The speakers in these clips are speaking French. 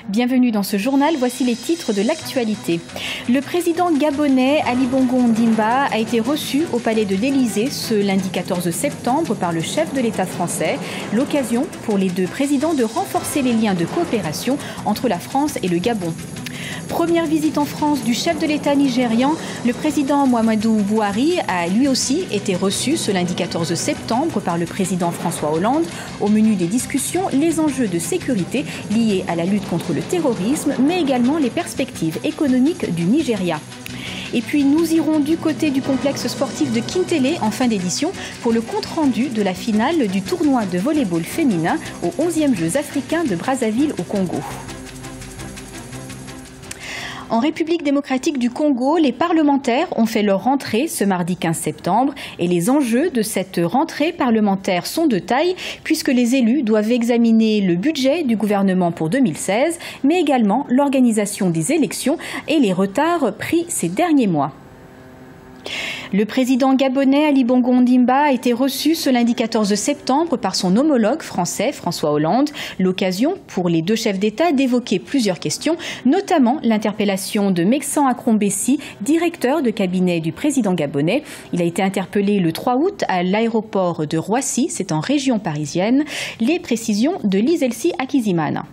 Bienvenue dans ce journal, voici les titres de l'actualité. Le président gabonais Ali Bongo Ondimba a été reçu au palais de l'Élysée ce lundi 14 septembre par le chef de l'État français. L'occasion pour les deux présidents de renforcer les liens de coopération entre la France et le Gabon. Première visite en France du chef de l'État nigérian, le président Muhammadu Buhari a lui aussi été reçu ce lundi 14 septembre par le président François Hollande. Au menu des discussions, les enjeux de sécurité liés à la lutte contre le terrorisme, mais également les perspectives économiques du Nigeria. Et puis nous irons du côté du complexe sportif de Kintélé en fin d'édition pour le compte-rendu de la finale du tournoi de volley-ball féminin aux 11e Jeux africains de Brazzaville au Congo. En République démocratique du Congo, les parlementaires ont fait leur rentrée ce mardi 15 septembre et les enjeux de cette rentrée parlementaire sont de taille puisque les élus doivent examiner le budget du gouvernement pour 2016, mais également l'organisation des élections et les retards pris ces derniers mois. Le président gabonais Ali Bongo Ondimba a été reçu ce lundi 14 septembre par son homologue français François Hollande. L'occasion pour les deux chefs d'État d'évoquer plusieurs questions, notamment l'interpellation de Meksan Akrombessi, directeur de cabinet du président gabonais. Il a été interpellé le 3 août à l'aéroport de Roissy, c'est en région parisienne. Les précisions de Lise Elsie Akizimana.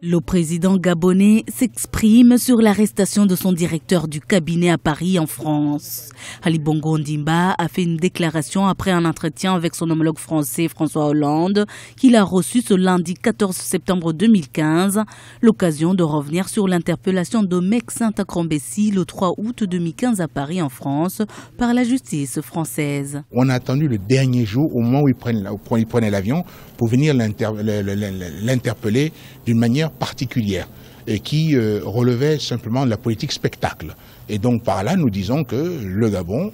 Le président gabonais s'exprime sur l'arrestation de son directeur du cabinet à Paris en France. Ali Bongo Ondimba a fait une déclaration après un entretien avec son homologue français François Hollande qu'il a reçu ce lundi 14 septembre 2015, l'occasion de revenir sur l'interpellation de Meksan Akrombessi le 3 août 2015 à Paris en France par la justice française. On a attendu le dernier jour au moment où il prenait l'avion pour venir l'interpeller d'une manière particulière et qui relevait simplement de la politique spectacle. Et donc par là, nous disons que le Gabon,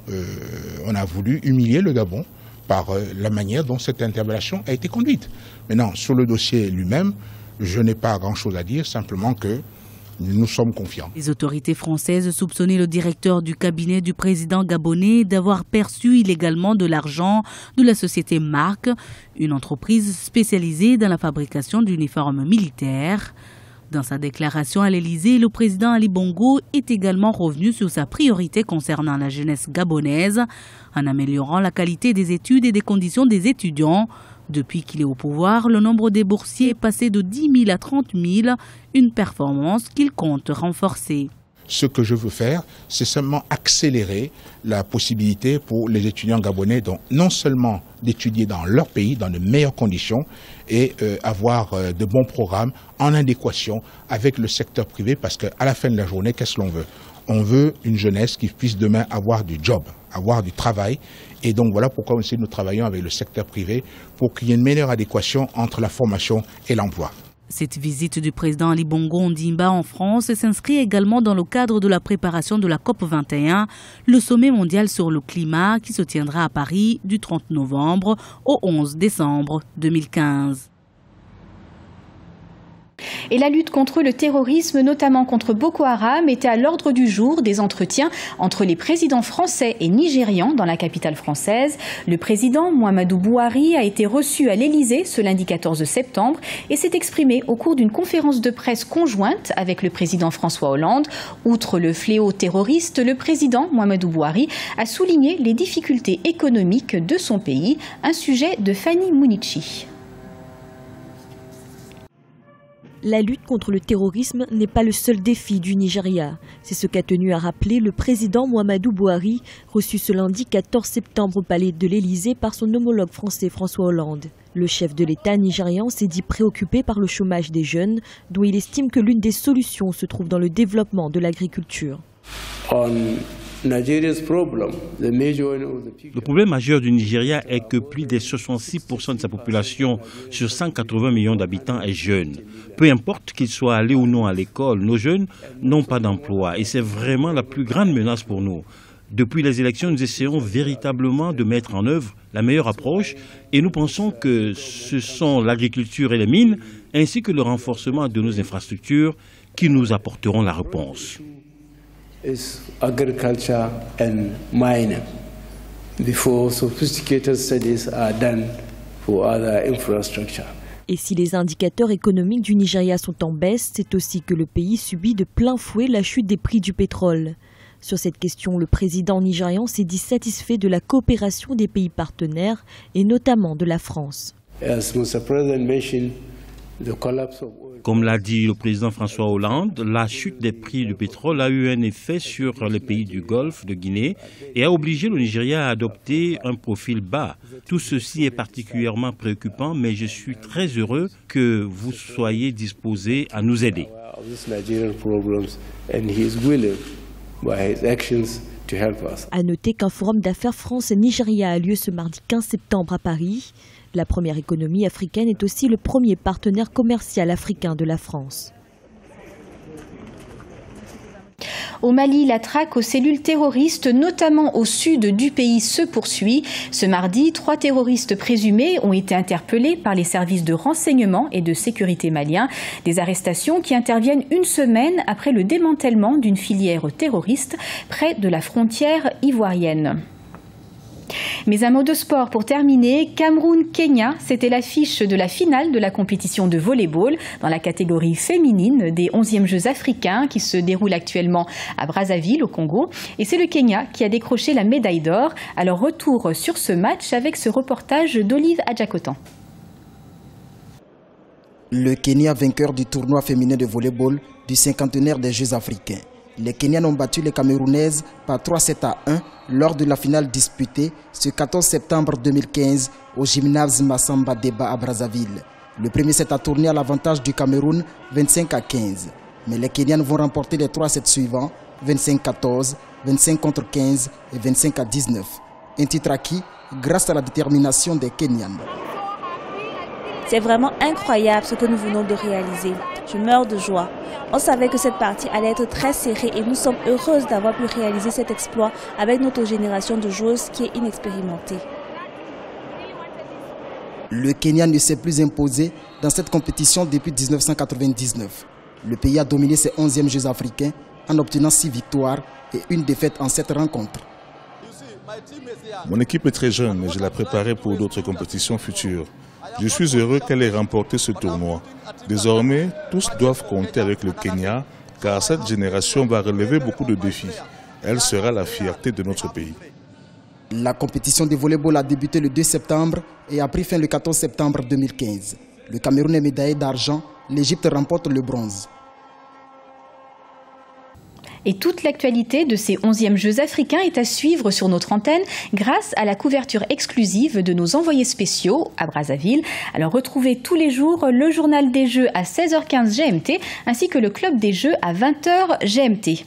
on a voulu humilier le Gabon par la manière dont cette interpellation a été conduite. Maintenant, sur le dossier lui-même, je n'ai pas grand-chose à dire, simplement que nous sommes confiants. Les autorités françaises soupçonnaient le directeur du cabinet du président gabonais d'avoir perçu illégalement de l'argent de la société Marc, une entreprise spécialisée dans la fabrication d'uniformes militaires. Dans sa déclaration à l'Élysée, le président Ali Bongo est également revenu sur sa priorité concernant la jeunesse gabonaise, en améliorant la qualité des études et des conditions des étudiants. Depuis qu'il est au pouvoir, le nombre des boursiers est passé de 10 000 à 30 000, une performance qu'il compte renforcer. Ce que je veux faire, c'est seulement accélérer la possibilité pour les étudiants gabonais, donc non seulement d'étudier dans leur pays, dans de meilleures conditions, et avoir de bons programmes en adéquation avec le secteur privé, parce qu'à la fin de la journée, qu'est-ce que l'on veut ? On veut une jeunesse qui puisse demain avoir du job, avoir du travail. Et donc voilà pourquoi aussi nous travaillons avec le secteur privé pour qu'il y ait une meilleure adéquation entre la formation et l'emploi. Cette visite du président Ali Bongo Ondimba en France s'inscrit également dans le cadre de la préparation de la COP21, le sommet mondial sur le climat qui se tiendra à Paris du 30 novembre au 11 décembre 2015. Et la lutte contre le terrorisme, notamment contre Boko Haram, était à l'ordre du jour des entretiens entre les présidents français et nigérians dans la capitale française. Le président Muhammadu Buhari a été reçu à l'Élysée ce lundi 14 septembre et s'est exprimé au cours d'une conférence de presse conjointe avec le président François Hollande. Outre le fléau terroriste, le président Muhammadu Buhari a souligné les difficultés économiques de son pays, un sujet de Fanny Munichi. La lutte contre le terrorisme n'est pas le seul défi du Nigeria. C'est ce qu'a tenu à rappeler le président Muhammadu Buhari, reçu ce lundi 14 septembre au palais de l'Élysée par son homologue français François Hollande. Le chef de l'État nigérian s'est dit préoccupé par le chômage des jeunes, dont il estime que l'une des solutions se trouve dans le développement de l'agriculture. Le problème majeur du Nigeria est que plus de 66% de sa population sur 180 millions d'habitants est jeune. Peu importe qu'ils soient allés ou non à l'école, nos jeunes n'ont pas d'emploi et c'est vraiment la plus grande menace pour nous. Depuis les élections, nous essayons véritablement de mettre en œuvre la meilleure approche et nous pensons que ce sont l'agriculture et les mines ainsi que le renforcement de nos infrastructures qui nous apporteront la réponse. Is agriculture and mining before sophisticated studies are done for other infrastructure. Et si les indicateurs économiques du Nigeria sont en baisse, c'est aussi que le pays subit de plein fouet la chute des prix du pétrole. Sur cette question, le président nigérian s'est dit satisfait de la coopération des pays partenaires et notamment de la France. Comme l'a dit le président François Hollande, la chute des prix du pétrole a eu un effet sur les pays du Golfe de Guinée et a obligé le Nigeria à adopter un profil bas. Tout ceci est particulièrement préoccupant, mais je suis très heureux que vous soyez disposés à nous aider. À noter qu'un forum d'affaires France-Nigeria a lieu ce mardi 15 septembre à Paris. La première économie africaine est aussi le premier partenaire commercial africain de la France. Au Mali, la traque aux cellules terroristes, notamment au sud du pays, se poursuit. Ce mardi, 3 terroristes présumés ont été interpellés par les services de renseignement et de sécurité maliens. Des arrestations qui interviennent une semaine après le démantèlement d'une filière terroriste près de la frontière ivoirienne. Mais un mot de sport pour terminer. Cameroun-Kenya, c'était l'affiche de la finale de la compétition de volley-ball dans la catégorie féminine des 11e Jeux africains qui se déroulent actuellement à Brazzaville, au Congo. Et c'est le Kenya qui a décroché la médaille d'or. Alors retour sur ce match avec ce reportage d'Olive Adjakotan. Le Kenya vainqueur du tournoi féminin de volley-ball du cinquantenaire des Jeux africains. Les Kenyans ont battu les Camerounaises par 3-7-1 lors de la finale disputée ce 14 septembre 2015 au gymnase Massamba Deba à Brazzaville. Le premier set a tourné à l'avantage du Cameroun 25-15. Mais les Kenyans vont remporter les 3 sets suivants 25-14, 25-15 et 25-19. Un titre acquis grâce à la détermination des Kenyans. C'est vraiment incroyable ce que nous venons de réaliser. Je meurs de joie. On savait que cette partie allait être très serrée et nous sommes heureuses d'avoir pu réaliser cet exploit avec notre génération de joueuses qui est inexpérimentée. Le Kenya ne s'est plus imposé dans cette compétition depuis 1999. Le pays a dominé ses 11e Jeux africains en obtenant 6 victoires et une défaite en 7 rencontres. Mon équipe est très jeune et je la préparais pour d'autres compétitions futures. Je suis heureux qu'elle ait remporté ce tournoi. Désormais, tous doivent compter avec le Kenya, car cette génération va relever beaucoup de défis. Elle sera la fierté de notre pays. La compétition de volley-ball a débuté le 2 septembre et a pris fin le 14 septembre 2015. Le Cameroun est médaillé d'argent, l'Égypte remporte le bronze. Et toute l'actualité de ces 11e Jeux africains est à suivre sur notre antenne grâce à la couverture exclusive de nos envoyés spéciaux à Brazzaville. Alors retrouvez tous les jours le journal des Jeux à 16h15 GMT ainsi que le club des Jeux à 20h GMT.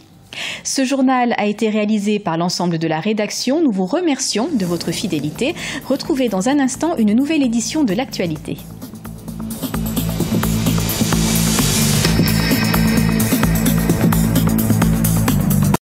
Ce journal a été réalisé par l'ensemble de la rédaction. Nous vous remercions de votre fidélité. Retrouvez dans un instant une nouvelle édition de l'actualité.